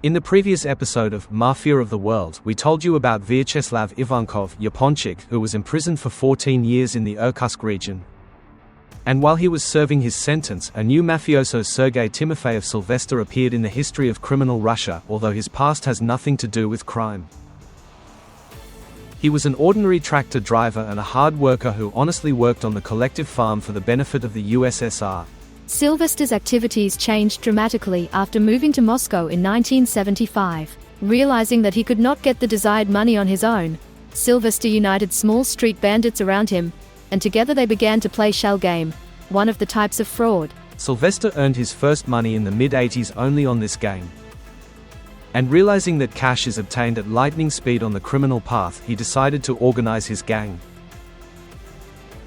In the previous episode of Mafia of the World, we told you about Vyacheslav Ivankov Yaponchik, who was imprisoned for 14 years in the Irkutsk region. And while he was serving his sentence, a new mafioso, Sergei Timofeyev Sylvester, appeared in the history of criminal Russia, although his past has nothing to do with crime. He was an ordinary tractor driver and a hard worker who honestly worked on the collective farm for the benefit of the USSR. Sylvester's activities changed dramatically after moving to Moscow in 1975. Realizing that he could not get the desired money on his own, Sylvester united small street bandits around him, and together they began to play shell game, one of the types of fraud. Sylvester earned his first money in the mid-80s only on this game. And realizing that cash is obtained at lightning speed on the criminal path, he decided to organize his gang.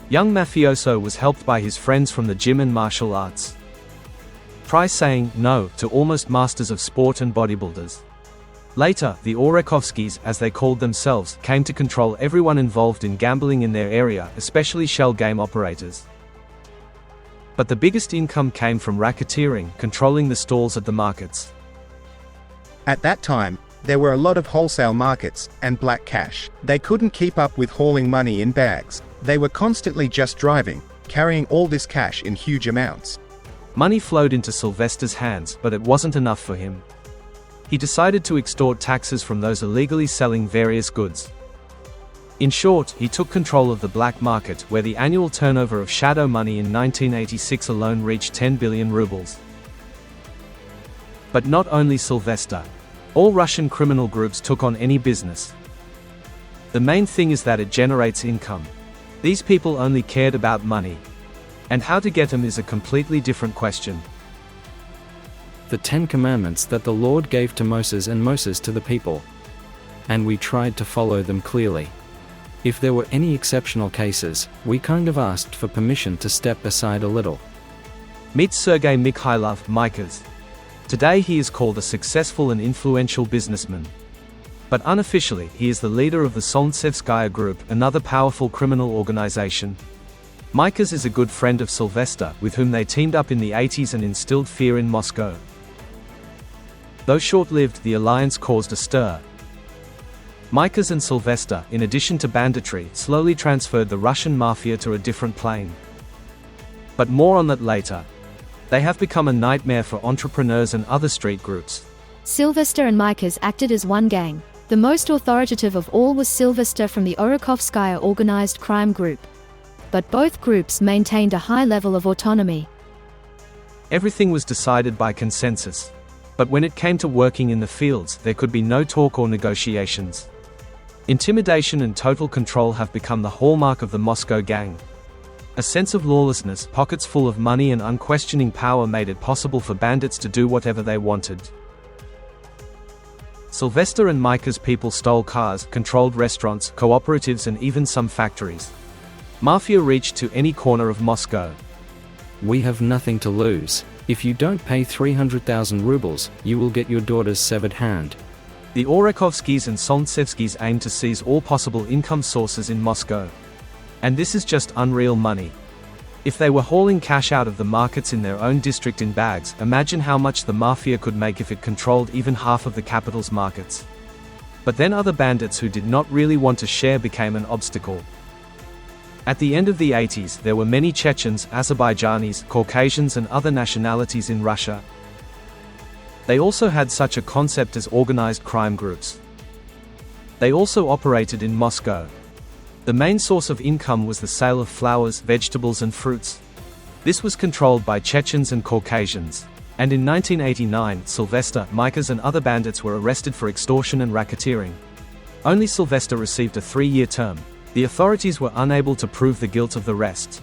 Young Mafioso was helped by his friends from the gym and martial arts. Try saying no to almost masters of sport and bodybuilders. Later, the Orekhovskys, as they called themselves, came to control everyone involved in gambling in their area, especially shell game operators. But the biggest income came from racketeering, controlling the stalls at the markets. At that time, there were a lot of wholesale markets and black cash. They couldn't keep up with hauling money in bags. They were constantly just driving, carrying all this cash in huge amounts. Money flowed into Sylvester's hands, but it wasn't enough for him. He decided to extort taxes from those illegally selling various goods. In short, he took control of the black market, where the annual turnover of shadow money in 1986 alone reached 10 billion rubles. But not only Sylvester. All Russian criminal groups took on any business. The main thing is that it generates income. These people only cared about money. And how to get them is a completely different question. The 10 Commandments that the Lord gave to Moses and Moses to the people. And we tried to follow them clearly. If there were any exceptional cases, we kind of asked for permission to step aside a little. Meet Sergei Mikhailov Mikas. Today he is called a successful and influential businessman. But unofficially, he is the leader of the Solntsevskaya Group, another powerful criminal organization. Mikas is a good friend of Sylvester, with whom they teamed up in the 80s and instilled fear in Moscow. Though short-lived, the alliance caused a stir. Mikas and Sylvester, in addition to banditry, slowly transferred the Russian mafia to a different plane. But more on that later. They have become a nightmare for entrepreneurs and other street groups. Sylvester and Mikas acted as one gang. The most authoritative of all was Sylvester from the Orekhovskaya organized crime group. But both groups maintained a high level of autonomy. Everything was decided by consensus. But when it came to working in the fields, there could be no talk or negotiations. Intimidation and total control have become the hallmark of the Moscow gang. A sense of lawlessness, pockets full of money and unquestioning power made it possible for bandits to do whatever they wanted. Sylvester and Mikas' people stole cars, controlled restaurants, cooperatives and even some factories. Mafia reached to any corner of Moscow. We have nothing to lose. If you don't pay 300,000 rubles, you will get your daughter's severed hand. The Orekhovskys and Solntsevskys aim to seize all possible income sources in Moscow. And this is just unreal money. If they were hauling cash out of the markets in their own district in bags, imagine how much the mafia could make if it controlled even half of the capital's markets. But then other bandits who did not really want to share became an obstacle. At the end of the 80s, there were many Chechens, Azerbaijanis, Caucasians and other nationalities in Russia. They also had such a concept as organized crime groups. They also operated in Moscow. The main source of income was the sale of flowers, vegetables and fruits. This was controlled by Chechens and Caucasians. And in 1989, Sylvester, Mikas and other bandits were arrested for extortion and racketeering. Only Sylvester received a 3-year term. The authorities were unable to prove the guilt of the rest.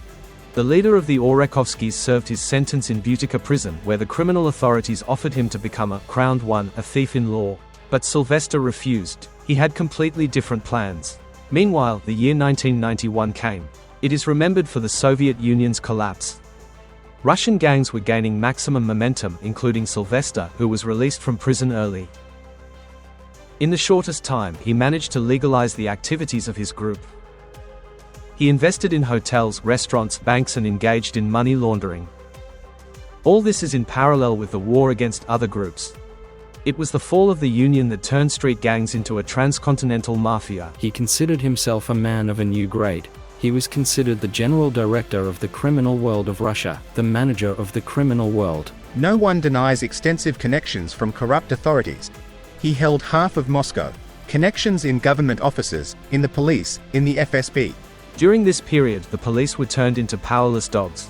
The leader of the Orekhovskys served his sentence in Butica prison, where the criminal authorities offered him to become a crowned one, a thief in law. But Sylvester refused. He had completely different plans. Meanwhile, the year 1991 came. It is remembered for the Soviet Union's collapse. Russian gangs were gaining maximum momentum, including Sylvester, who was released from prison early. In the shortest time, he managed to legalize the activities of his group. He invested in hotels, restaurants, banks and engaged in money laundering. All this is in parallel with the war against other groups. It was the fall of the Union that turned street gangs into a transcontinental mafia. He considered himself a man of a new grade. He was considered the general director of the criminal world of Russia, the manager of the criminal world. No one denies extensive connections from corrupt authorities. He held half of Moscow. Connections in government offices, in the police, in the FSB. During this period, the police were turned into powerless dogs.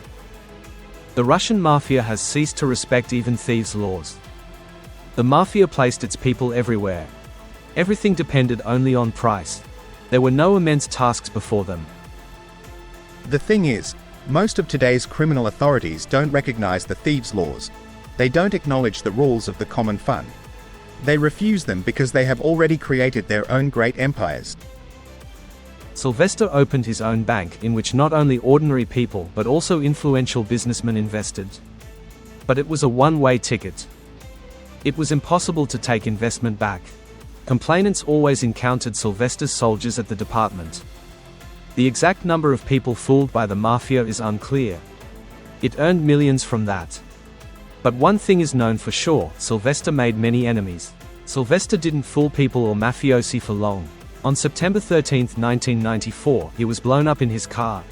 The Russian mafia has ceased to respect even thieves' laws. The mafia placed its people everywhere. Everything depended only on price. There were no immense tasks before them. The thing is, most of today's criminal authorities don't recognize the thieves' laws. They don't acknowledge the rules of the common fund. They refuse them because they have already created their own great empires. Sylvester opened his own bank in which not only ordinary people but also influential businessmen invested. But it was a one-way ticket. It was impossible to take investment back. Complainants always encountered Sylvester's soldiers at the department. The exact number of people fooled by the mafia is unclear. It earned millions from that. But one thing is known for sure, Sylvester made many enemies. Sylvester didn't fool people or mafiosi for long. On September 13, 1994, he was blown up in his car.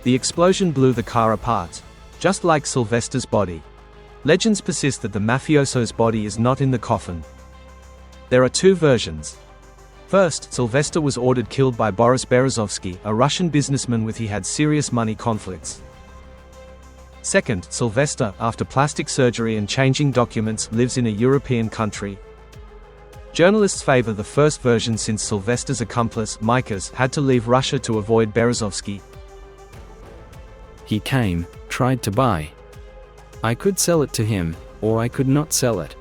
The explosion blew the car apart, just like Sylvester's body. Legends persist that the mafioso's body is not in the coffin. There are two versions. First, Sylvester was ordered killed by Boris Berezovsky, a Russian businessman with he had serious money conflicts. Second, Sylvester, after plastic surgery and changing documents, lives in a European country. Journalists favor the first version since Sylvester's accomplice, Mikas, had to leave Russia to avoid Berezovsky. He came, tried to buy. I could sell it to him, or I could not sell it.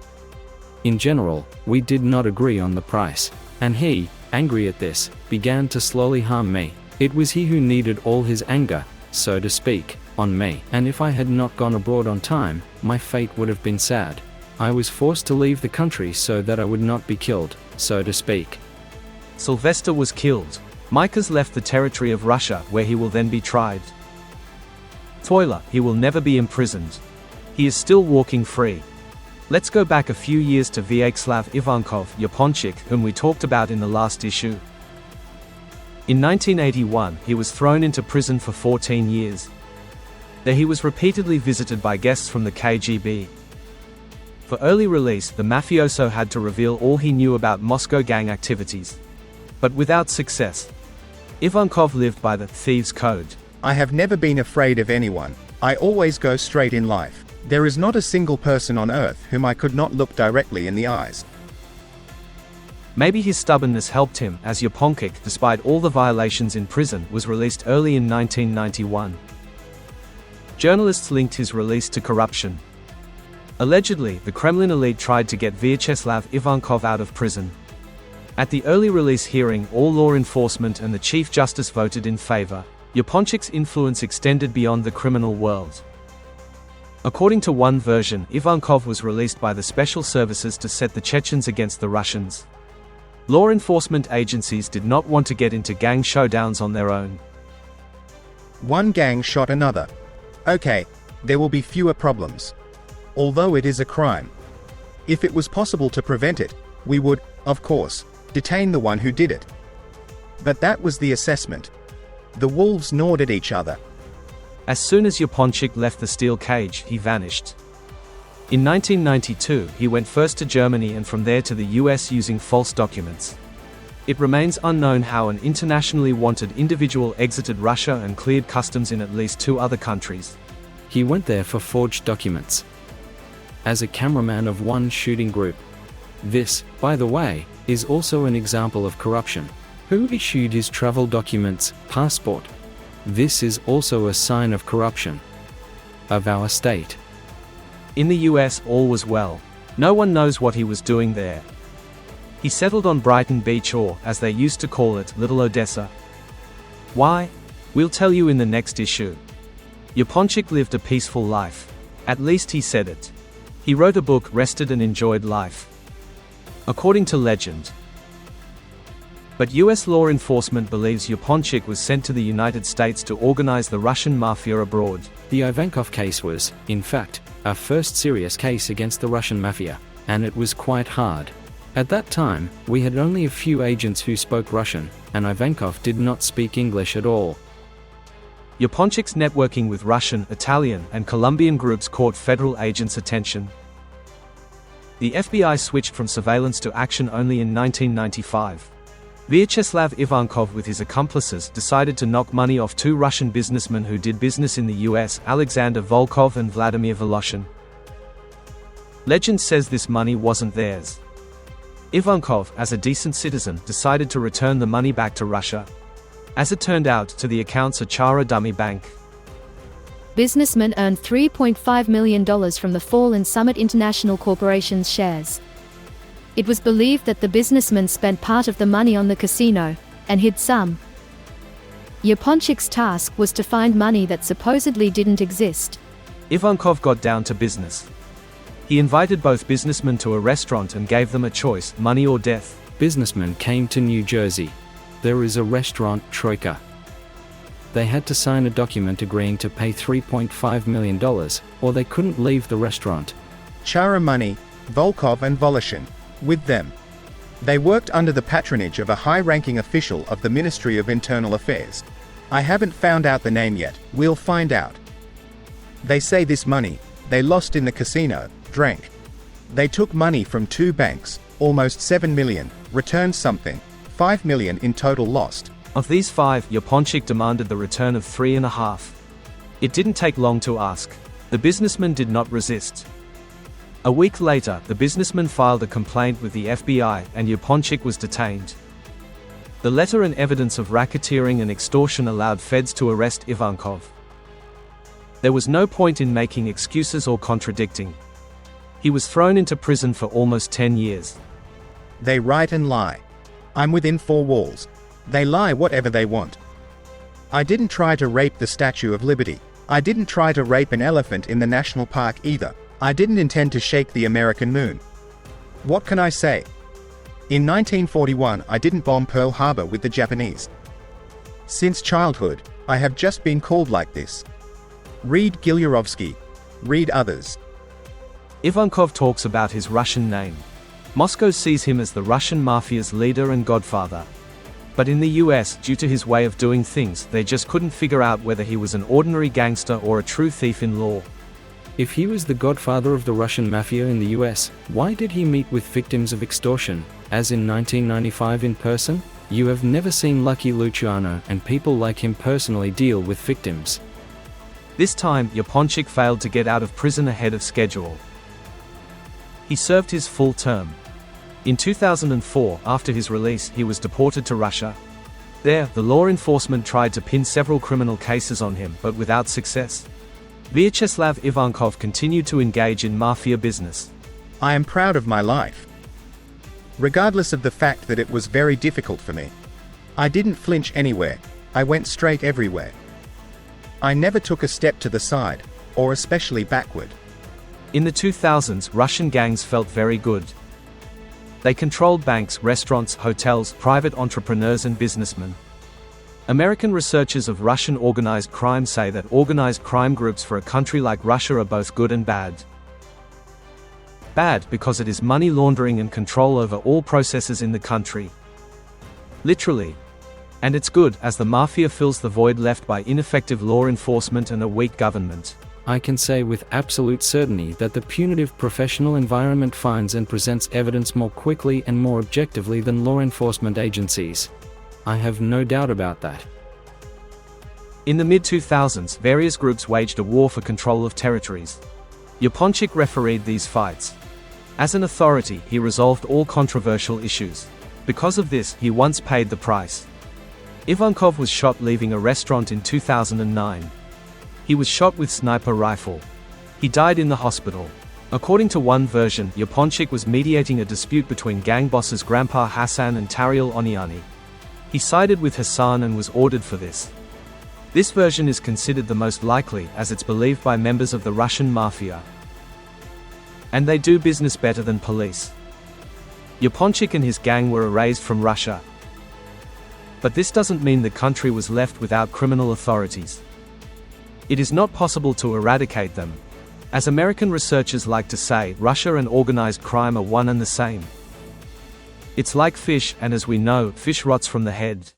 In general, we did not agree on the price, and he, angry at this, began to slowly harm me. It was he who needed all his anger, so to speak, on me, and if I had not gone abroad on time, my fate would have been sad. I was forced to leave the country so that I would not be killed, so to speak. Sylvester was killed. Mikas left the territory of Russia, where he will then be tried. Spoiler, he will never be imprisoned. He is still walking free. Let's go back a few years to Vyacheslav Ivankov, Yaponchik, whom we talked about in the last issue. In 1981, he was thrown into prison for 14 years. There he was repeatedly visited by guests from the KGB. For early release, the mafioso had to reveal all he knew about Moscow gang activities. But without success. Ivankov lived by the thieves' code. I have never been afraid of anyone. I always go straight in life. There is not a single person on earth whom I could not look directly in the eyes. Maybe his stubbornness helped him, as Yaponchik, despite all the violations in prison, was released early in 1991. Journalists linked his release to corruption. Allegedly, the Kremlin elite tried to get Vyacheslav Ivankov out of prison. At the early release hearing, all law enforcement and the Chief Justice voted in favor. Yaponchik's influence extended beyond the criminal world. According to one version, Ivankov was released by the special services to set the Chechens against the Russians. Law enforcement agencies did not want to get into gang showdowns on their own. One gang shot another. Okay, there will be fewer problems. Although it is a crime. If it was possible to prevent it, we would, of course, detain the one who did it. But that was the assessment. The wolves gnawed at each other. As soon as Yaponchik left the steel cage, he vanished. In 1992, he went first to Germany and from there to the US using false documents. It remains unknown how an internationally wanted individual exited Russia and cleared customs in at least 2 other countries. He went there for forged documents. As a cameraman of one shooting group. This, by the way, is also an example of corruption. Who issued his travel documents, passport? This is also a sign of corruption of our state. In the US, all was well. No one knows what he was doing there. He settled on Brighton Beach, or, as they used to call it, Little Odessa. Why? We'll tell you in the next issue. Yaponchik lived a peaceful life. At least he said it. He wrote a book, rested and enjoyed life. According to legend. But US law enforcement believes Yaponchik was sent to the United States to organize the Russian mafia abroad. The Ivankov case was, in fact, our first serious case against the Russian mafia. and it was quite hard. At that time, we had only a few agents who spoke Russian, and Ivankov did not speak English at all. Yaponchik's networking with Russian, Italian, and Colombian groups caught federal agents' attention. The FBI switched from surveillance to action only in 1995. Vyacheslav Ivankov with his accomplices decided to knock money off two Russian businessmen who did business in the US, Alexander Volkov and Vladimir Voloshin. Legend says this money wasn't theirs. Ivankov, as a decent citizen, decided to return the money back to Russia. As it turned out, to the accounts a Chara dummy bank. Businessmen earned $3.5 million from the fall in Summit International Corporation's shares. It was believed that the businessmen spent part of the money on the casino, and hid some. Yaponchik's task was to find money that supposedly didn't exist. Ivankov got down to business. He invited both businessmen to a restaurant and gave them a choice, money or death. Businessmen came to New Jersey. There is a restaurant, Troika. They had to sign a document agreeing to pay $3.5 million, or they couldn't leave the restaurant. Chara money, Volkov and Voloshin. With them. They worked under the patronage of a high-ranking official of the Ministry of Internal Affairs. I haven't found out the name yet, we'll find out. They say this money, they lost in the casino, drank. They took money from two banks, almost $7 million, returned something, $5 million in total lost. Of these five, Yaponchik demanded the return of $3.5. It didn't take long to ask. The businessman did not resist. A week later, the businessman filed a complaint with the FBI, and Yaponchik was detained. The letter and evidence of racketeering and extortion allowed feds to arrest Ivankov. There was no point in making excuses or contradicting. He was thrown into prison for almost 10 years. They write and lie. I'm within four walls. They lie whatever they want. I didn't try to rape the Statue of Liberty. I didn't try to rape an elephant in the national park either. I didn't intend to shake the American moon. What can I say? In 1941, I didn't bomb Pearl Harbor with the Japanese. Since childhood, I have just been called like this. Read Gilyurovsky. Read others. Ivankov talks about his Russian name. Moscow sees him as the Russian mafia's leader and godfather. But in the US, due to his way of doing things, they just couldn't figure out whether he was an ordinary gangster or a true thief in law. If he was the godfather of the Russian mafia in the US, why did he meet with victims of extortion, as in 1995 in person? You have never seen Lucky Luciano and people like him personally deal with victims. This time, Yaponchik failed to get out of prison ahead of schedule. He served his full term. In 2004, after his release, he was deported to Russia. There, the law enforcement tried to pin several criminal cases on him, but without success. Vyacheslav Ivankov continued to engage in mafia business. I am proud of my life. Regardless of the fact that it was very difficult for me. I didn't flinch anywhere. I went straight everywhere. I never took a step to the side, or especially backward. In the 2000s, Russian gangs felt very good. They controlled banks, restaurants, hotels, private entrepreneurs and businessmen. American researchers of Russian organized crime say that organized crime groups for a country like Russia are both good and bad. Bad because it is money laundering and control over all processes in the country. Literally. And it's good, as the mafia fills the void left by ineffective law enforcement and a weak government. I can say with absolute certainty that the punitive professional environment finds and presents evidence more quickly and more objectively than law enforcement agencies. I have no doubt about that. In the mid-2000s, various groups waged a war for control of territories. Yaponchik refereed these fights. As an authority, he resolved all controversial issues. Because of this, he once paid the price. Ivankov was shot leaving a restaurant in 2009. He was shot with sniper rifle. He died in the hospital. According to one version, Yaponchik was mediating a dispute between gang bosses Grandpa Hassan and Tariel Oniani. He sided with Hassan and was ordered for this. This version is considered the most likely, as it's believed by members of the Russian mafia. And they do business better than police. Yaponchik and his gang were erased from Russia. But this doesn't mean the country was left without criminal authorities. It is not possible to eradicate them. As American researchers like to say, Russia and organized crime are one and the same. It's like fish, and as we know, fish rots from the head.